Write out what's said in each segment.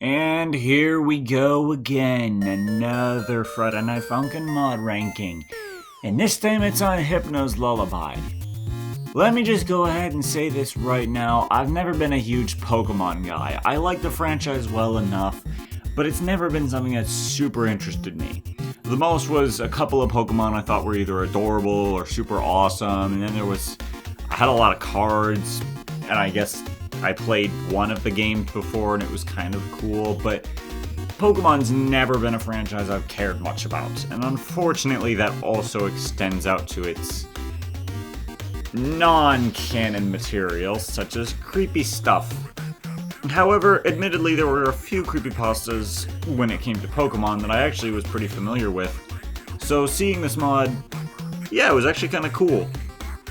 And here we go again, another Friday Night Funkin' mod ranking. And this time it's on Hypno's Lullaby. Let me just go ahead and say this right now, I've never been a huge Pokemon guy. I like the franchise well enough, but it's never been something that super interested me. The most was a couple of Pokemon I thought were either adorable or super awesome, and then I had a lot of cards, and I guess I played one of the games before and it was kind of cool, but Pokemon's never been a franchise I've cared much about, and unfortunately that also extends out to its non-canon material, such as creepy stuff. However, admittedly there were a few creepypastas when it came to Pokemon that I actually was pretty familiar with, so seeing this mod, yeah, it was actually kind of cool.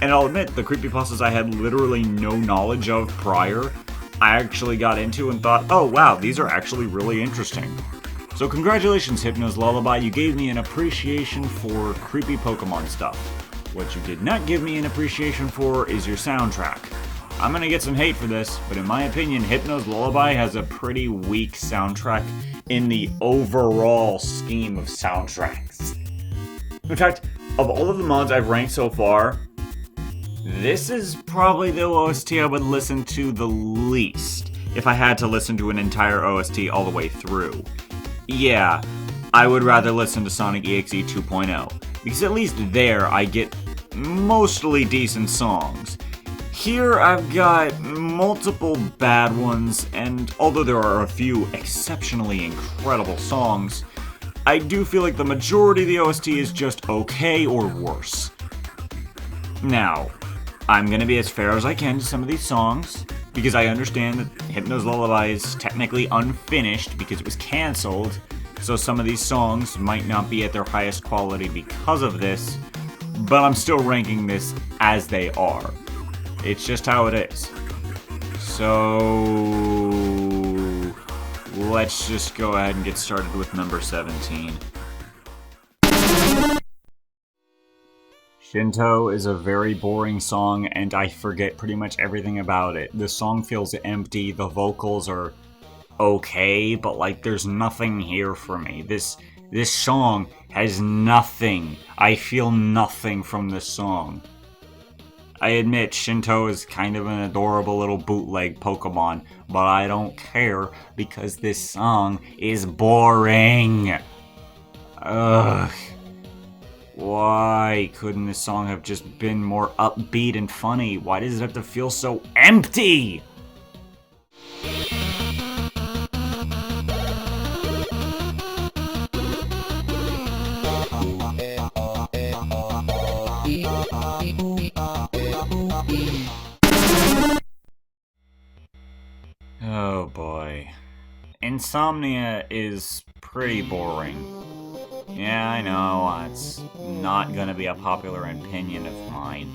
And I'll admit, the creepypastas I had literally no knowledge of prior, I actually got into and thought, oh wow, these are actually really interesting. So congratulations, Hypno's Lullaby, you gave me an appreciation for creepy Pokemon stuff. What you did not give me an appreciation for is your soundtrack. I'm gonna get some hate for this, but in my opinion, Hypno's Lullaby has a pretty weak soundtrack in the overall scheme of soundtracks. In fact, of all of the mods I've ranked so far, this is probably the OST I would listen to the least if I had to listen to an entire OST all the way through. Yeah, I would rather listen to Sonic EXE 2.0, because at least there I get mostly decent songs. Here I've got multiple bad ones, and although there are a few exceptionally incredible songs, I do feel like the majority of the OST is just okay or worse. Now, I'm gonna be as fair as I can to some of these songs, because I understand that Hypno's Lullaby is technically unfinished because it was cancelled, so some of these songs might not be at their highest quality because of this, but I'm still ranking this as they are. It's just how it is. So let's just go ahead and get started with number 17. Shinto is a very boring song, and I forget pretty much everything about it. The song feels empty, the vocals are okay, but like there's nothing here for me. This song has nothing. I feel nothing from this song. I admit Shinto is kind of an adorable little bootleg Pokemon, but I don't care because this song is boring. Ugh. Why couldn't this song have just been more upbeat and funny? Why does it have to feel so empty? Oh boy. Insomnia is pretty boring. Yeah, I know, it's not gonna be a popular opinion of mine.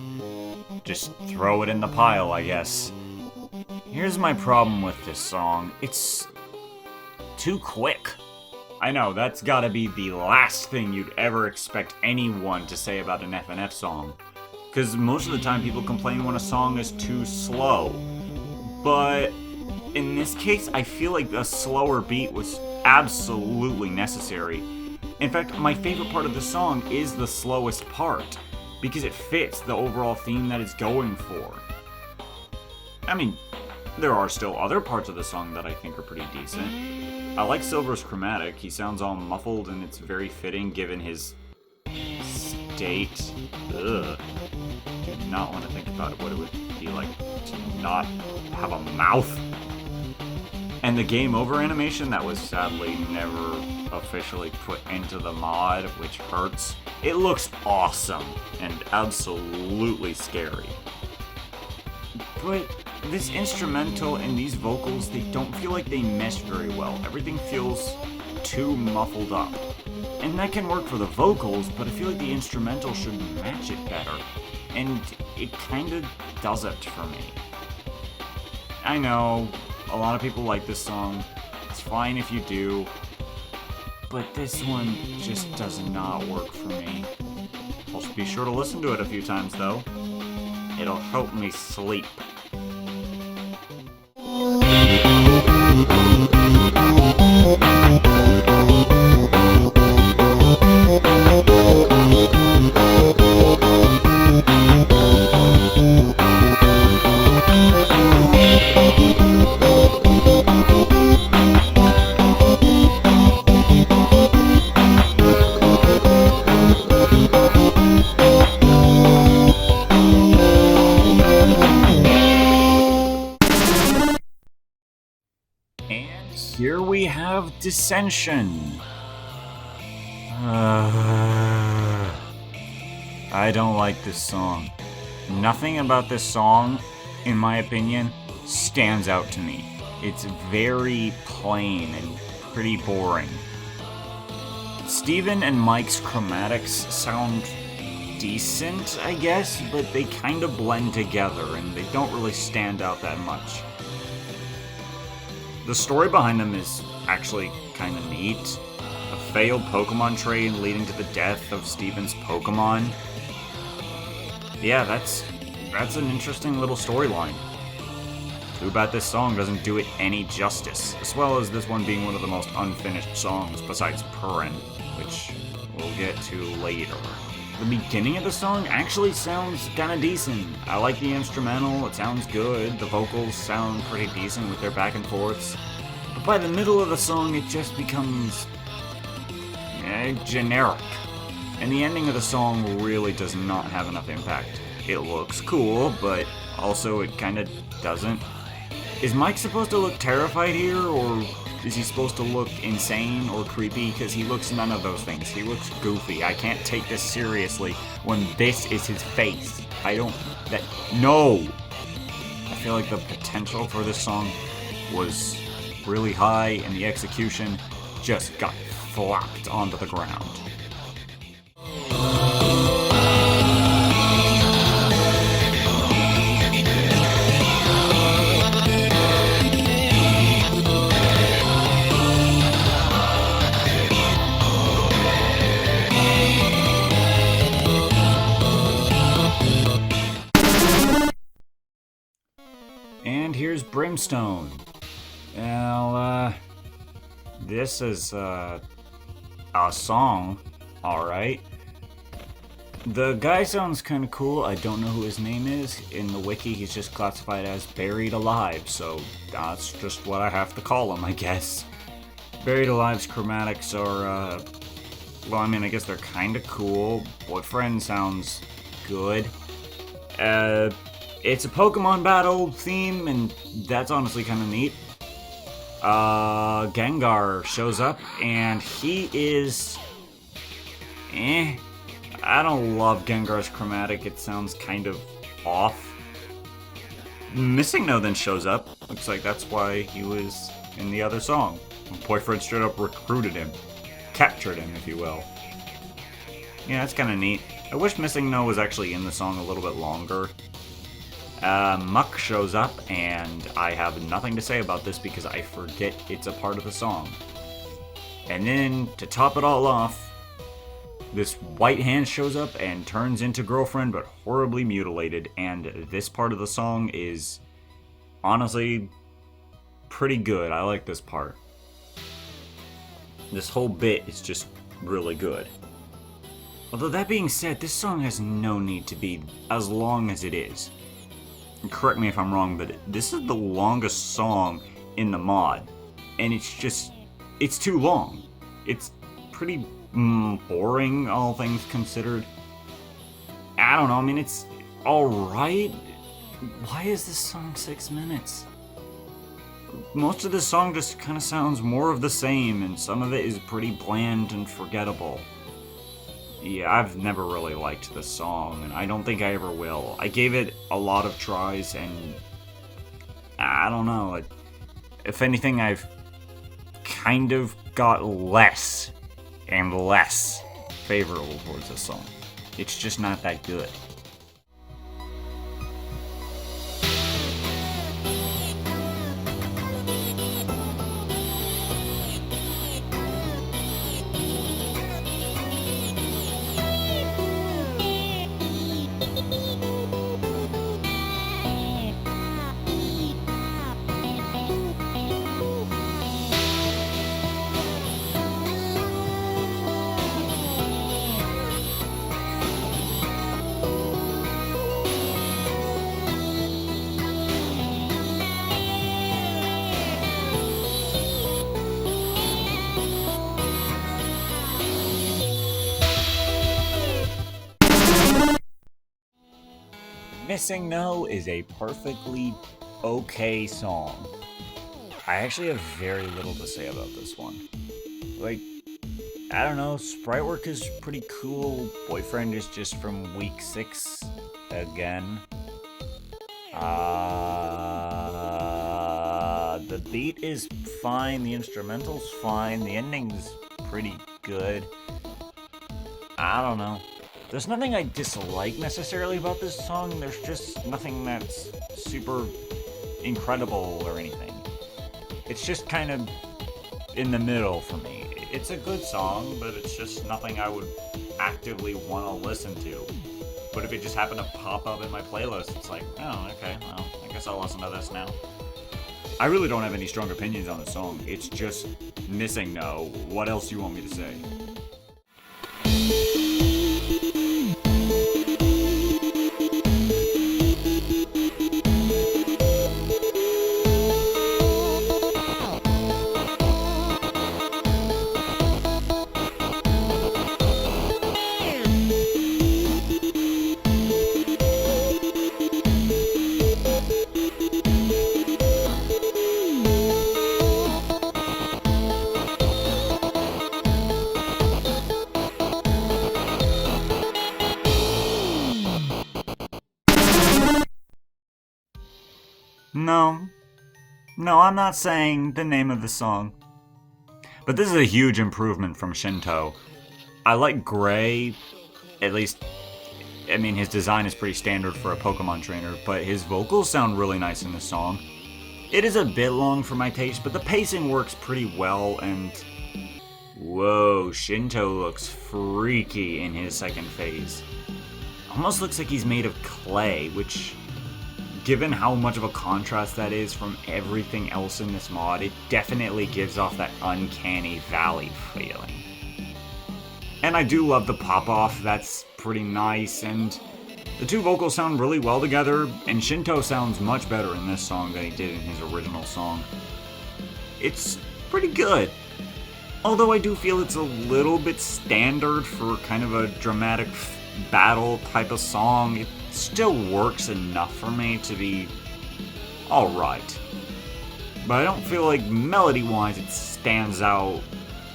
Just throw it in the pile, I guess. Here's my problem with this song. It's too quick. I know, that's gotta be the last thing you'd ever expect anyone to say about an FNF song. Because most of the time people complain when a song is too slow. But in this case, I feel like a slower beat was absolutely necessary. In fact, my favorite part of the song is the slowest part, because it fits the overall theme that it's going for. I mean, there are still other parts of the song that I think are pretty decent. I like Silver's chromatic, he sounds all muffled and it's very fitting given his state. Ugh. Do not want to think about what it would be like to not have a mouth. And the game over animation that was sadly never officially put into the mod, which hurts. It looks awesome and absolutely scary. But this instrumental and these vocals, they don't feel like they mesh very well. Everything feels too muffled up. And that can work for the vocals, but I feel like the instrumental should match it better. And it kinda doesn't for me. I know, a lot of people like this song. It's fine if you do. But this one just does not work for me. I'll be sure to listen to it a few times though. It'll help me sleep. of dissension. I don't like this song. Nothing about this song, in my opinion, stands out to me. It's very plain and pretty boring. Steven and Mike's chromatics sound decent, I guess, but they kind of blend together and they don't really stand out that much. The story behind them is actually kind of neat. A failed Pokemon trade leading to the death of Steven's Pokemon. Yeah, that's an interesting little storyline. Too bad this song doesn't do it any justice, as well as this one being one of the most unfinished songs besides Purrin, which we'll get to later. The beginning of the song actually sounds kinda decent. I like the instrumental, it sounds good, the vocals sound pretty decent with their back and forths. But by the middle of the song, it just becomes generic. And the ending of the song really does not have enough impact. It looks cool, but also it kinda doesn't. Is Mike supposed to look terrified here, or is he supposed to look insane or creepy? Because he looks none of those things. He looks goofy. I can't take this seriously when this is his face. No! I feel like the potential for this song was really high, and the execution just got flopped onto the ground. And here's Brimstone. Well, this is a song, alright. The guy sounds kinda cool. I don't know who his name is. In the wiki, he's just classified as Buried Alive, so that's just what I have to call him, I guess. Buried Alive's chromatics are, well, I mean, I guess they're kinda cool. Boyfriend sounds good. It's a Pokemon battle theme, and that's honestly kind of neat. Gengar shows up, and he is... I don't love Gengar's chromatic, it sounds kind of off. Missing No then shows up. Looks like that's why he was in the other song. Boyfriend straight up recruited him. Captured him, if you will. Yeah, that's kind of neat. I wish Missing No was actually in the song a little bit longer. Muck shows up, and I have nothing to say about this because I forget it's a part of the song. And then, to top it all off, this white hand shows up and turns into Girlfriend, but horribly mutilated, and this part of the song is honestly pretty good. I like this part. This whole bit is just really good. Although that being said, this song has no need to be as long as it is. Correct me if I'm wrong, but this is the longest song in the mod, and it's too long. It's pretty boring, all things considered. I don't know, I mean, it's alright. Why is this song 6 minutes? Most of this song just kind of sounds more of the same, and some of it is pretty bland and forgettable. Yeah, I've never really liked this song, and I don't think I ever will. I gave it a lot of tries, and I don't know. If anything, I've kind of got less and less favorable towards this song. It's just not that good. Missing No is a perfectly okay song. I actually have very little to say about this one. Like, I don't know, sprite work is pretty cool. Boyfriend is just from week 6 again. The beat is fine, the instrumental's fine, the ending's pretty good. I don't know. There's nothing I dislike necessarily about this song, there's just nothing that's super incredible or anything. It's just kind of in the middle for me. It's a good song, but it's just nothing I would actively want to listen to. But if it just happened to pop up in my playlist, it's like, oh, okay, well, I guess I'll listen to this now. I really don't have any strong opinions on the song. It's just missing no. What else do you want me to say? No, I'm not saying the name of the song. But this is a huge improvement from Shinto. I like Gray, at least, I mean, his design is pretty standard for a Pokemon trainer, but his vocals sound really nice in this song. It is a bit long for my taste, but the pacing works pretty well, and whoa, Shinto looks freaky in his second phase. Almost looks like he's made of clay, which, given how much of a contrast that is from everything else in this mod, it definitely gives off that uncanny valley feeling. And I do love the pop-off, that's pretty nice, and the two vocals sound really well together, and Shinto sounds much better in this song than he did in his original song. It's pretty good. Although I do feel it's a little bit standard for kind of a dramatic battle type of song. It still works enough for me to be alright. But I don't feel like melody-wise it stands out,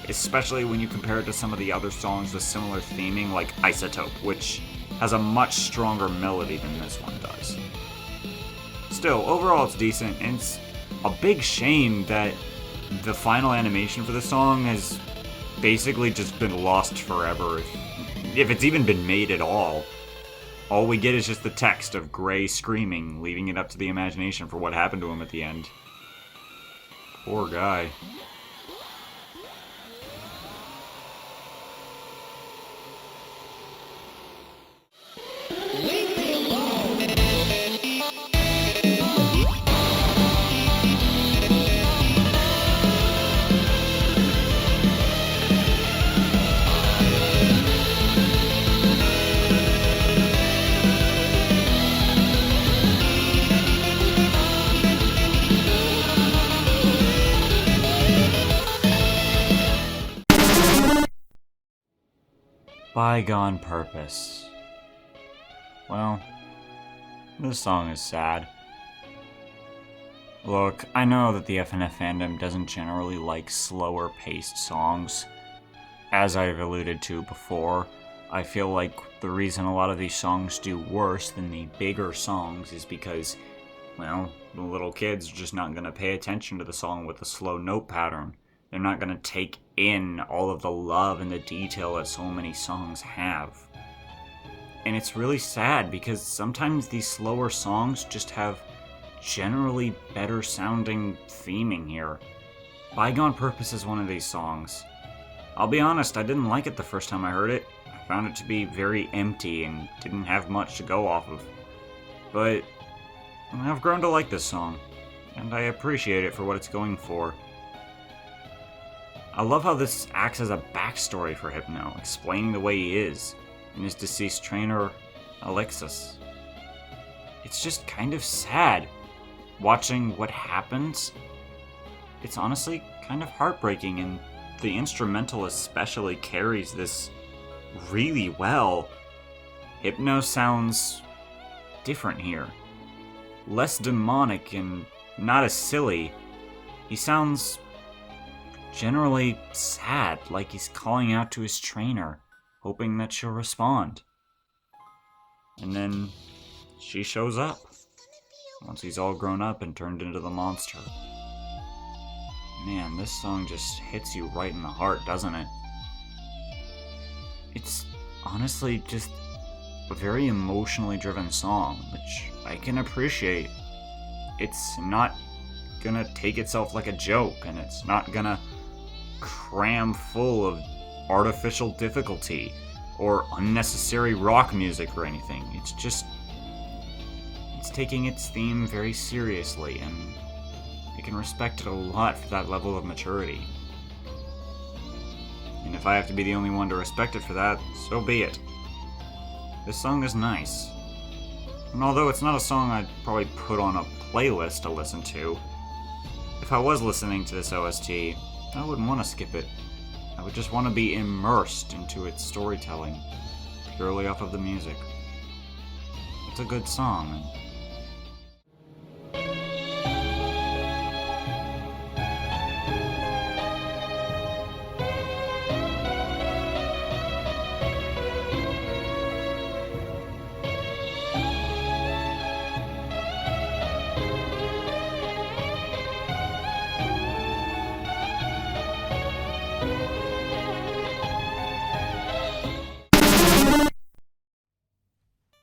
especially when you compare it to some of the other songs with similar theming like Isotope, which has a much stronger melody than this one does. Still, overall it's decent, and it's a big shame that the final animation for the song has basically just been lost forever, if it's even been made at all. All we get is just the text of Gray screaming, leaving it up to the imagination for what happened to him at the end. Poor guy. Bygone Purpose. Well, this song is sad. Look, I know that the FNF fandom doesn't generally like slower paced songs. As I've alluded to before, I feel like the reason a lot of these songs do worse than the bigger songs is because, well, the little kids are just not going to pay attention to the song with the slow note pattern. They're not going to take in all of the love and the detail that so many songs have. And it's really sad because sometimes these slower songs just have generally better sounding theming here. Bygone Purpose is one of these songs. I'll be honest, I didn't like it the first time I heard it. I found it to be very empty and didn't have much to go off of. But I've grown to like this song, and I appreciate it for what it's going for. I love how this acts as a backstory for Hypno, explaining the way he is, and his deceased trainer, Alexis. It's just kind of sad, watching what happens. It's honestly kind of heartbreaking, and the instrumental especially carries this really well. Hypno sounds different here. Less demonic and not as silly. He sounds generally sad, like he's calling out to his trainer, hoping that she'll respond. And then she shows up, once he's all grown up and turned into the monster. Man, this song just hits you right in the heart, doesn't it? It's honestly just a very emotionally driven song, which I can appreciate. It's not gonna take itself like a joke, and it's not gonna cram full of artificial difficulty or unnecessary rock music or anything. It's taking its theme very seriously, and I can respect it a lot for that level of maturity. And if I have to be the only one to respect it for that, so be it. This song is nice. And although it's not a song I'd probably put on a playlist to listen to, if I was listening to this OST, I wouldn't want to skip it. I would just want to be immersed into its storytelling, purely off of the music. It's a good song.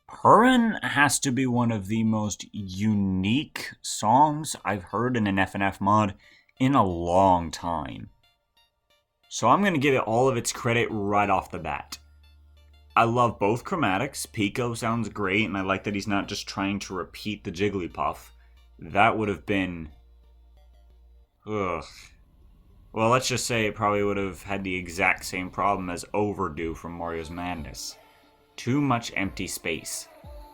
Purin has to be one of the most unique songs I've heard in an FNF mod in a long time. So I'm going to give it all of its credit right off the bat. I love both chromatics. Pico sounds great, and I like that he's not just trying to repeat the Jigglypuff. That would have been... ugh. Well, let's just say it probably would have had the exact same problem as Overdue from Mario's Madness. Too much empty space.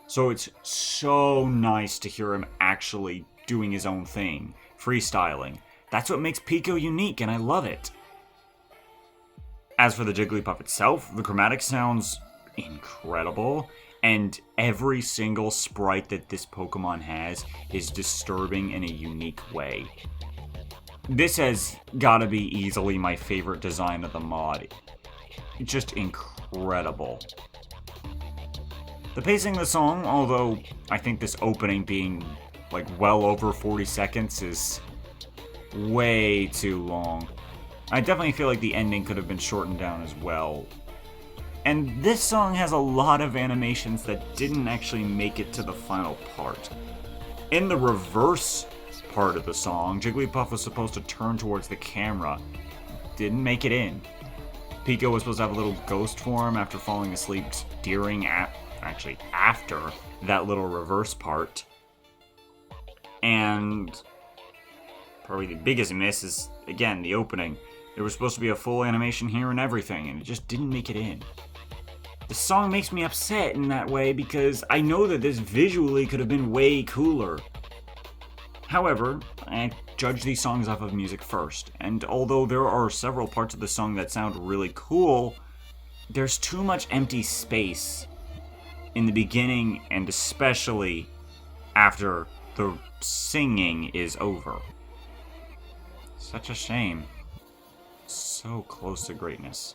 So it's so nice to hear him actually doing his own thing, freestyling. That's what makes Pico unique, and I love it. As for the Jigglypuff itself, the chromatic sounds incredible, and every single sprite that this Pokemon has is disturbing in a unique way. This has gotta be easily my favorite design of the mod. It's just incredible. The pacing of the song, although I think this opening being like well over 40 seconds is way too long. I definitely feel like the ending could have been shortened down as well. And this song has a lot of animations that didn't actually make it to the final part. In the reverse part of the song, Jigglypuff was supposed to turn towards the camera. Didn't make it in. Pico was supposed to have a little ghost form after falling asleep after that little reverse part. And probably the biggest miss is, again, the opening. There was supposed to be a full animation here and everything, and it just didn't make it in. The song makes me upset in that way because I know that this visually could have been way cooler. However, I judge these songs off of music first, and although there are several parts of the song that sound really cool, there's too much empty space in the beginning, and especially after the singing is over. Such a shame. So close to greatness.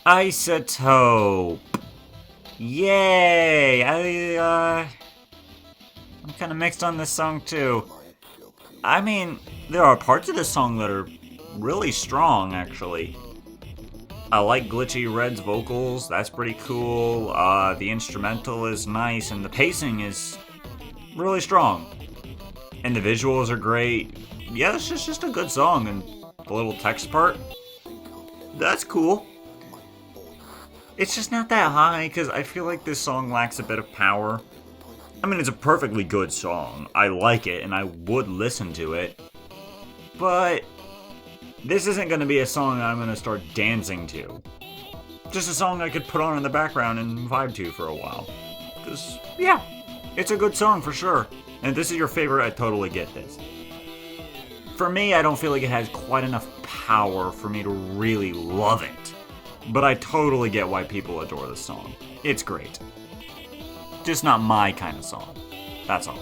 Isotope! Yay! I'm kind of mixed on this song too. I mean, there are parts of this song that are really strong, actually. I like Glitchy Red's vocals, that's pretty cool. The instrumental is nice, and the pacing is really strong. And the visuals are great. Yeah, it's just a good song, and the little text part, that's cool. It's just not that high, because I feel like this song lacks a bit of power. I mean, it's a perfectly good song. I like it, and I would listen to it. But This isn't going to be a song I'm going to start dancing to. Just a song I could put on in the background and vibe to for a while. Because, yeah, it's a good song for sure. And if this is your favorite, I totally get this. For me, I don't feel like it has quite enough power for me to really love it. But I totally get why people adore this song. It's great. Just not my kind of song. That's all.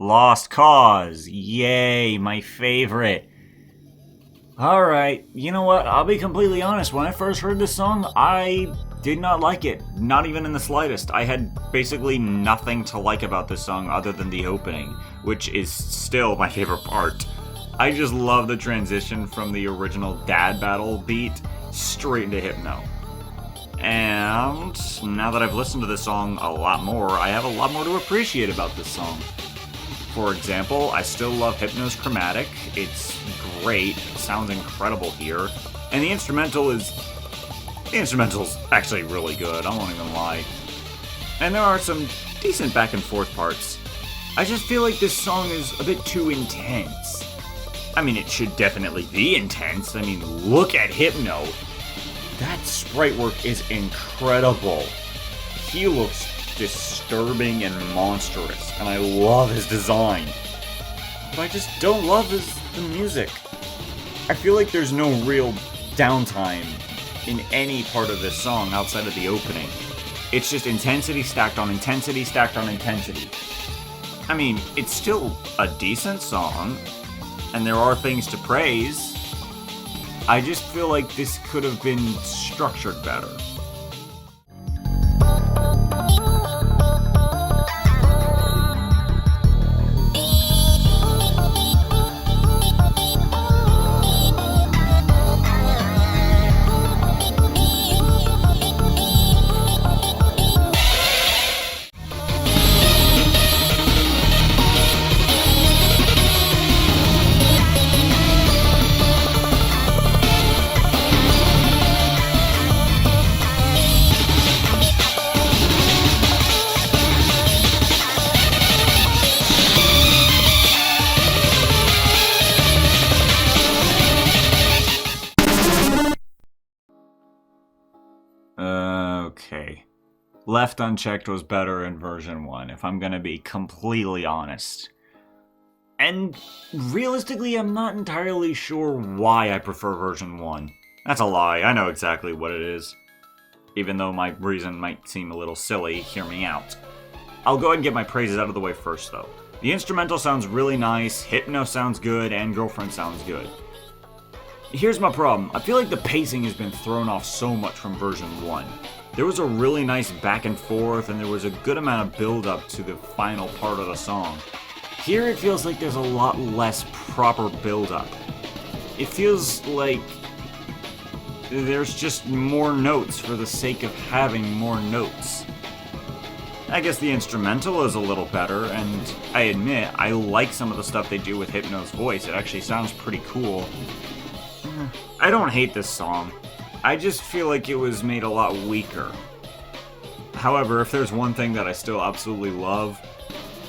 Lost Cause. Yay, my favorite. Alright, you know what? I'll be completely honest. When I first heard this song, I did not like it. Not even in the slightest. I had basically nothing to like about this song other than the opening, which is still my favorite part. I just love the transition from the original Dad Battle beat straight into Hypno. And now that I've listened to this song a lot more, I have a lot more to appreciate about this song. For example, I still love Hypno's chromatic. It's great. It sounds incredible here. And the instrumental's actually really good, I won't even lie. And there are some decent back and forth parts. I just feel like this song is a bit too intense. I mean, it should definitely be intense. I mean, look at Hypno. That sprite work is incredible. He looks disturbing and monstrous, and I love his design. But I just don't love the music. I feel like there's no real downtime in any part of this song outside of the opening. It's just intensity stacked on intensity stacked on intensity. I mean, it's still a decent song, and there are things to praise. I just feel like this could have been structured better. Okay. Left Unchecked was better in version 1, if I'm gonna be completely honest. And realistically, I'm not entirely sure why I prefer version 1. That's a lie, I know exactly what it is. Even though my reason might seem a little silly, hear me out. I'll go ahead and get my praises out of the way first, though. The instrumental sounds really nice, Hypno sounds good, and Girlfriend sounds good. Here's my problem. I feel like the pacing has been thrown off so much from version 1. There was a really nice back and forth, and there was a good amount of build-up to the final part of the song. Here it feels like there's a lot less proper build-up. It feels like there's just more notes for the sake of having more notes. I guess the instrumental is a little better, and I admit, I like some of the stuff they do with Hypno's voice. It actually sounds pretty cool. I don't hate this song. I just feel like it was made a lot weaker. However, if there's one thing that I still absolutely love,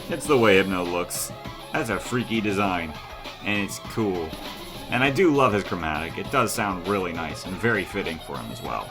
it's the way Hypno looks. That's a freaky design, and it's cool. And I do love his chromatic. It does sound really nice and very fitting for him as well.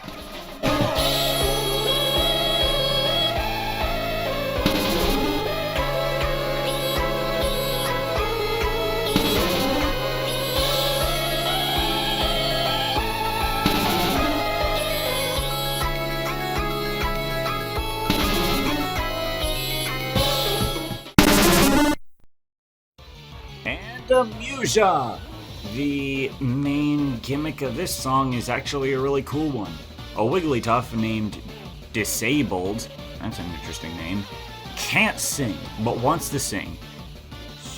Amusia! The main gimmick of this song is actually a really cool one. A Wigglytuff named Disabled, that's an interesting name, can't sing, but wants to sing.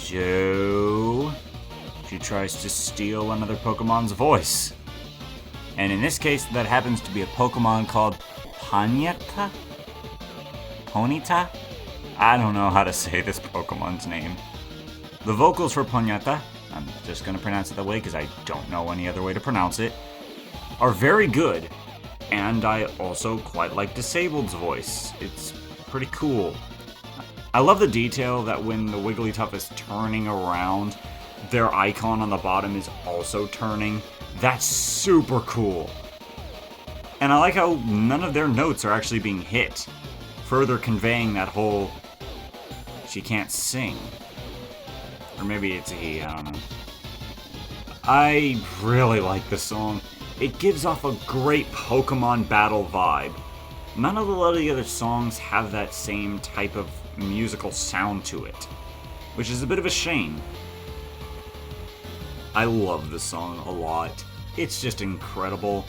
So she tries to steal another Pokemon's voice. And in this case, that happens to be a Pokemon called Ponyta? Ponyta? I don't know how to say this Pokemon's name. The vocals for Ponyta, I'm just going to pronounce it that way because I don't know any other way to pronounce it, are very good. And I also quite like Disabled's voice. It's pretty cool. I love the detail that when the Wigglytuff is turning around, their icon on the bottom is also turning. That's super cool. And I like how none of their notes are actually being hit, further conveying that whole she can't sing. Or maybe it's a he, I don't know. I really like the song. It gives off a great Pokemon battle vibe. None of the other songs have that same type of musical sound to it, which is a bit of a shame. I love this song a lot. It's just incredible.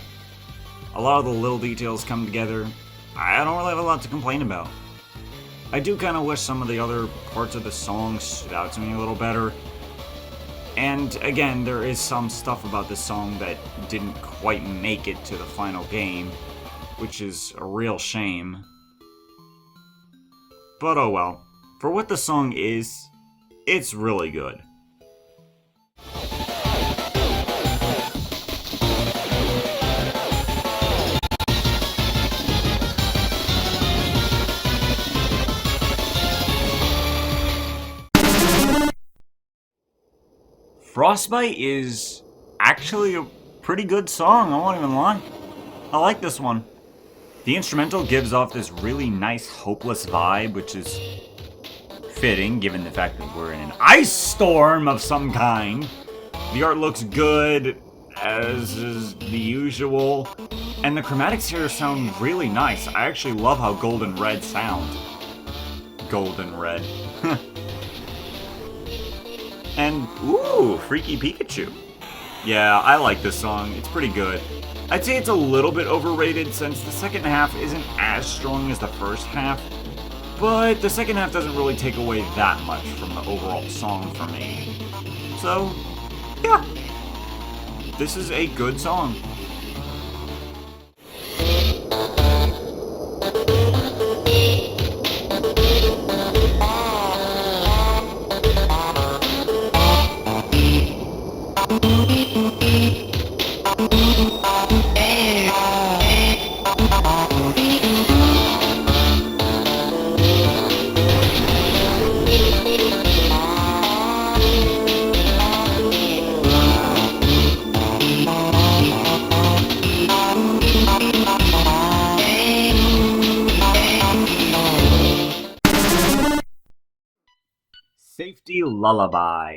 A lot of the little details come together. I don't really have a lot to complain about. I do kind of wish some of the other parts of the song stood out to me a little better. And again, there is some stuff about this song that didn't quite make it to the final game, which is a real shame. But oh well. For what the song is, it's really good. Frostbite is actually a pretty good song, I won't even lie. I like this one. The instrumental gives off this really nice, hopeless vibe, which is fitting given the fact that we're in an ice storm of some kind. The art looks good, as is the usual, and the chromatics here sound really nice. I actually love how golden red sound. Golden red. And, ooh, Freaky Pikachu. Yeah, I like this song. It's pretty good. I'd say it's a little bit overrated since the second half isn't as strong as the first half, but the second half doesn't really take away that much from the overall song for me. So, yeah. This is a good song. Safety Lullaby.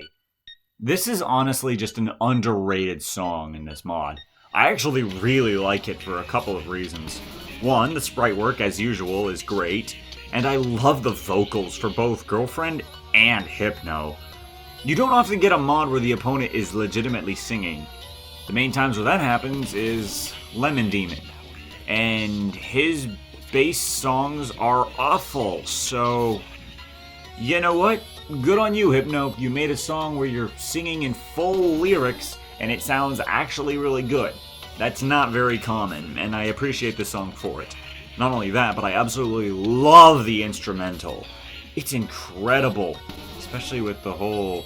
This is honestly just an underrated song in this mod. I actually really like it for a couple of reasons. One, the sprite work, as usual, is great, and I love the vocals for both Girlfriend and Hypno. You don't often get a mod where the opponent is legitimately singing. The main times where that happens is Lemon Demon, and his bass songs are awful, so you know what? Good on you, Hypno. You made a song where you're singing in full lyrics and it sounds actually really good. That's not very common, and I appreciate the song for it. Not only that, but I absolutely love the instrumental. It's incredible, especially with the whole...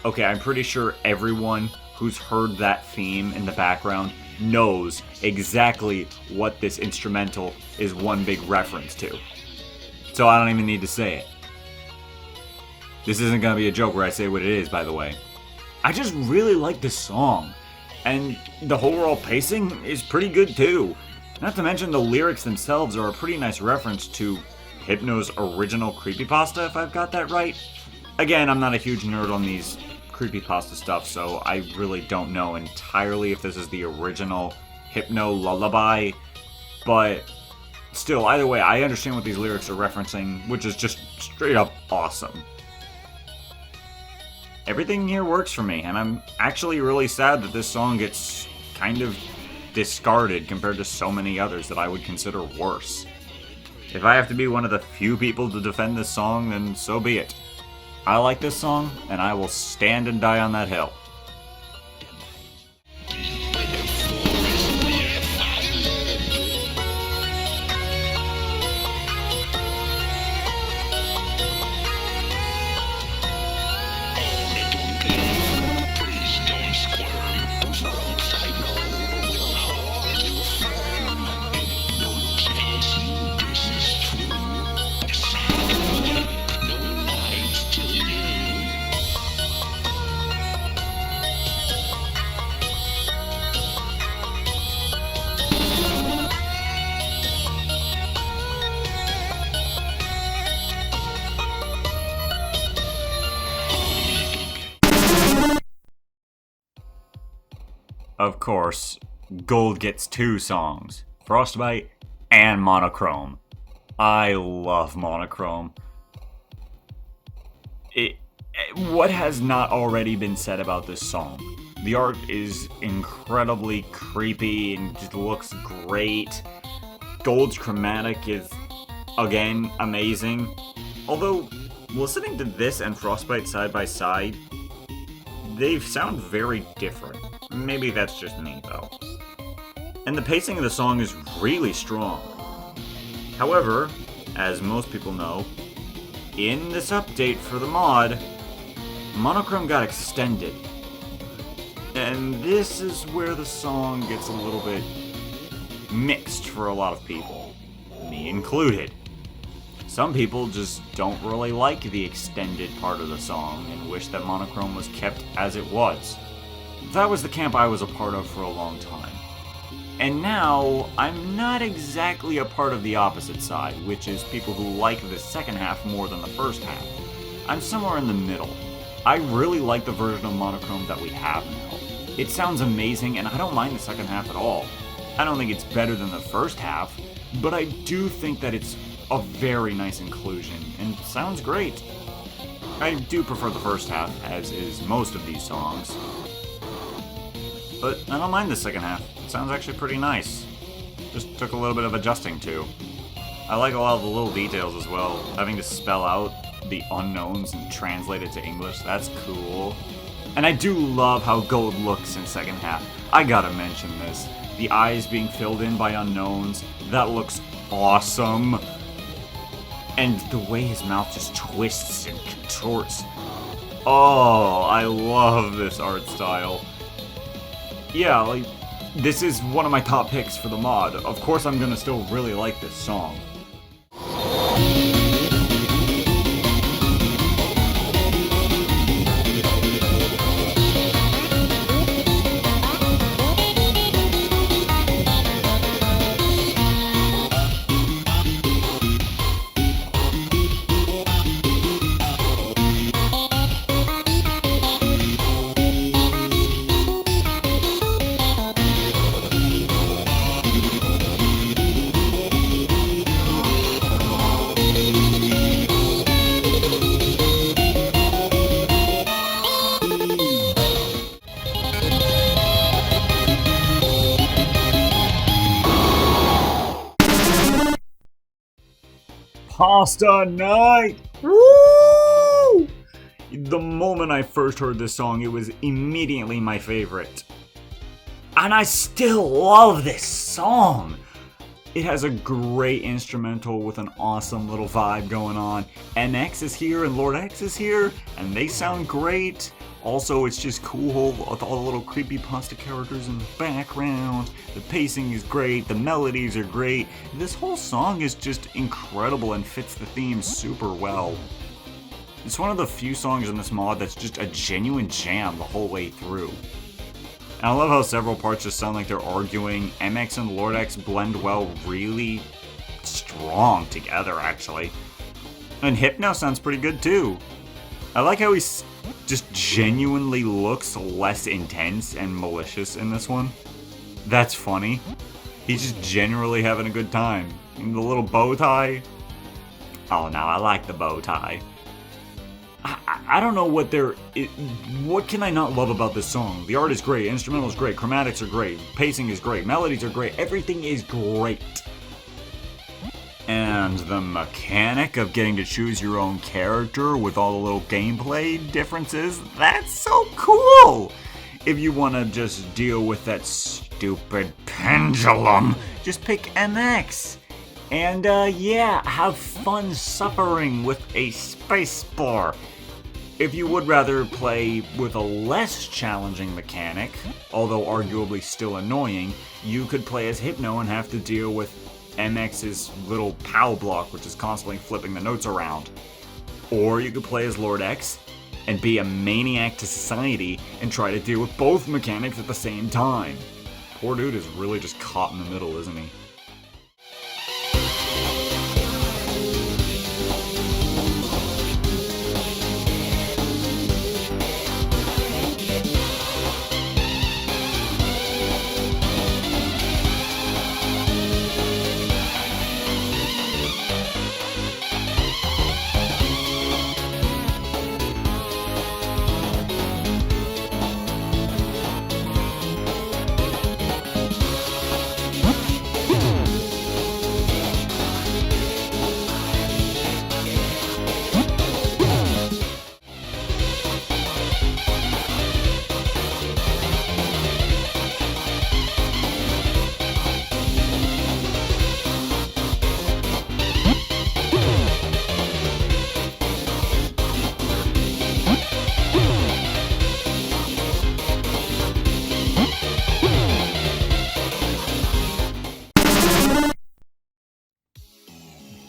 Okay, I'm pretty sure everyone who's heard that theme in the background knows exactly what this instrumental is one big reference to. So I don't even need to say it. This isn't going to be a joke where I say what it is, by the way. I just really like this song. And the overall pacing is pretty good too. Not to mention the lyrics themselves are a pretty nice reference to Hypno's original creepypasta, if I've got that right. Again, I'm not a huge nerd on these creepypasta stuff, so I really don't know entirely if this is the original Hypno Lullaby. But still, either way, I understand what these lyrics are referencing, which is just straight up awesome. Everything here works for me, and I'm actually really sad that this song gets kind of discarded compared to so many others that I would consider worse. If I have to be one of the few people to defend this song, then so be it. I like this song, and I will stand and die on that hill. Of course, Gold gets 2 songs, Frostbite and Monochrome. I love Monochrome. What has not already been said about this song? The art is incredibly creepy and just looks great. Gold's chromatic is, again, amazing. Although, listening to this and Frostbite side by side, they sound very different. Maybe that's just me, though. And the pacing of the song is really strong. However, as most people know, in this update for the mod, Monochrome got extended. And this is where the song gets a little bit mixed for a lot of people, me included. Some people just don't really like the extended part of the song and wish that Monochrome was kept as it was. That was the camp I was a part of for a long time. And now, I'm not exactly a part of the opposite side, which is people who like the second half more than the first half. I'm somewhere in the middle. I really like the version of Monochrome that we have now. It sounds amazing, and I don't mind the second half at all. I don't think it's better than the first half, but I do think that it's a very nice inclusion, and sounds great. I do prefer the first half, as is most of these songs. But I don't mind the second half. It sounds actually pretty nice. Just took a little bit of adjusting to. I like a lot of the little details as well. Having to spell out the unknowns and translate it to English, that's cool. And I do love how Gold looks in second half. I gotta mention this. The eyes being filled in by unknowns, that looks awesome. And the way his mouth just twists and contorts. Oh, I love this art style. Yeah, like, this is one of my top picks for the mod. Of course I'm gonna still really like this song. Pasta night! Woo! The moment I first heard this song, it was immediately my favorite. And I still love this song! It has a great instrumental with an awesome little vibe going on. MX is here and Lord X is here, and they sound great. Also, it's just cool with all the little creepypasta characters in the background. The pacing is great, the melodies are great. This whole song is just incredible and fits the theme super well. It's one of the few songs in this mod that's just a genuine jam the whole way through. And I love how several parts just sound like they're arguing. MX and Lord X blend well, really strong together, actually. And Hypno sounds pretty good too. I like how he's just genuinely looks less intense and malicious in this one. That's funny. He's just generally having a good time. And the little bow tie. Oh no, I like the bow tie. I don't know what what can I not love about this song? The art is great, instrumental is great, chromatics are great, pacing is great, melodies are great, everything is great. And the mechanic of getting to choose your own character with all the little gameplay differences, that's so cool! If you want to just deal with that stupid pendulum, just pick MX. And yeah, have fun suffering with a spacebar. If you would rather play with a less challenging mechanic, although arguably still annoying, you could play as Hypno and have to deal with MX's little POW block, which is constantly flipping the notes around. Or you could play as Lord X and be a maniac to society and try to deal with both mechanics at the same time. Poor dude is really just caught in the middle, isn't he?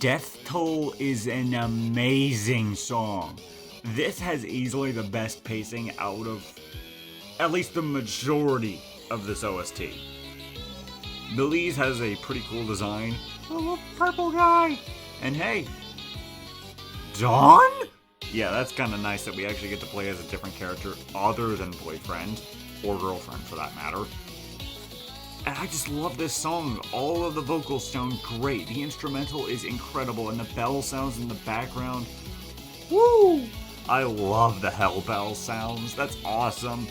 Death Toll is an amazing song. This has easily the best pacing out of at least the majority of this OST. Belize has a pretty cool design. A little purple guy. And hey, Dawn? Yeah, that's kind of nice that we actually get to play as a different character other than boyfriend, or girlfriend for that matter. And I just love this song. All of the vocals sound great. The instrumental is incredible, and the bell sounds in the background. Woo! I love the hell bell sounds. That's awesome.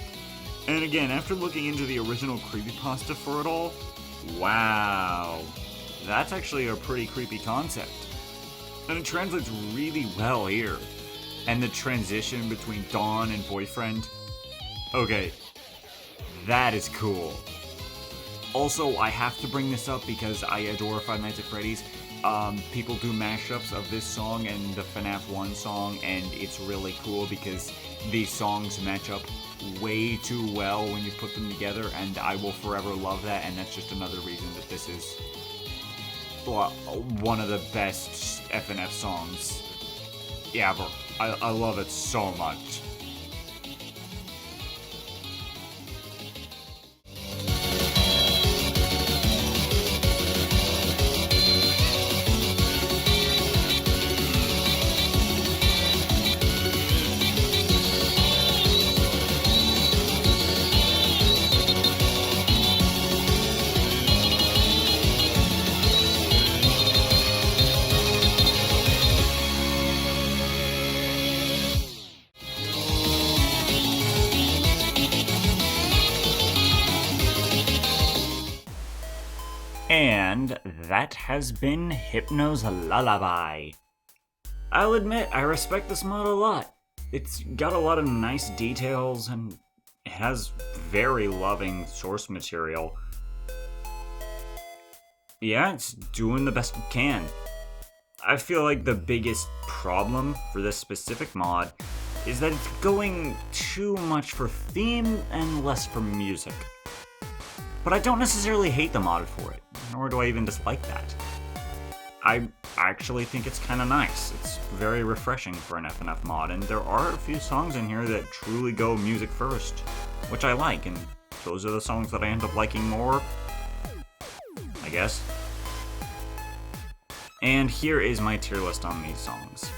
And again, after looking into the original creepypasta for it all, wow. That's actually a pretty creepy concept. And it translates really well here. And the transition between Dawn and boyfriend. Okay, that is cool. Also, I have to bring this up because I adore Five Nights at Freddy's. People do mashups of this song and the FNAF 1 song, and it's really cool because these songs match up way too well when you put them together, and I will forever love that, and that's just another reason that this is one of the best FNF songs ever. I love it so much. And that has been Hypno's Lullaby. I'll admit, I respect this mod a lot. It's got a lot of nice details, and it has very loving source material. Yeah, it's doing the best it can. I feel like the biggest problem for this specific mod is that it's going too much for theme and less for music. But I don't necessarily hate the mod for it, nor do I even dislike that. I actually think it's kind of nice. It's very refreshing for an FNF mod, and there are a few songs in here that truly go music first, which I like, and those are the songs that I end up liking more, I guess. And here is my tier list on these songs.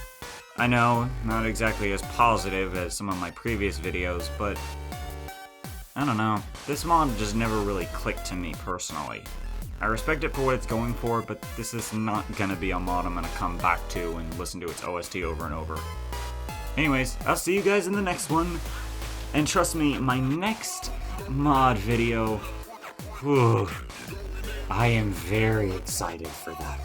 I know, not exactly as positive as some of my previous videos, but I don't know. This mod just never really clicked to me personally. I respect it for what it's going for, but this is not gonna be a mod I'm gonna come back to and listen to its OST over and over. Anyways, I'll see you guys in the next one. And trust me, my next mod video, whew, I am very excited for that.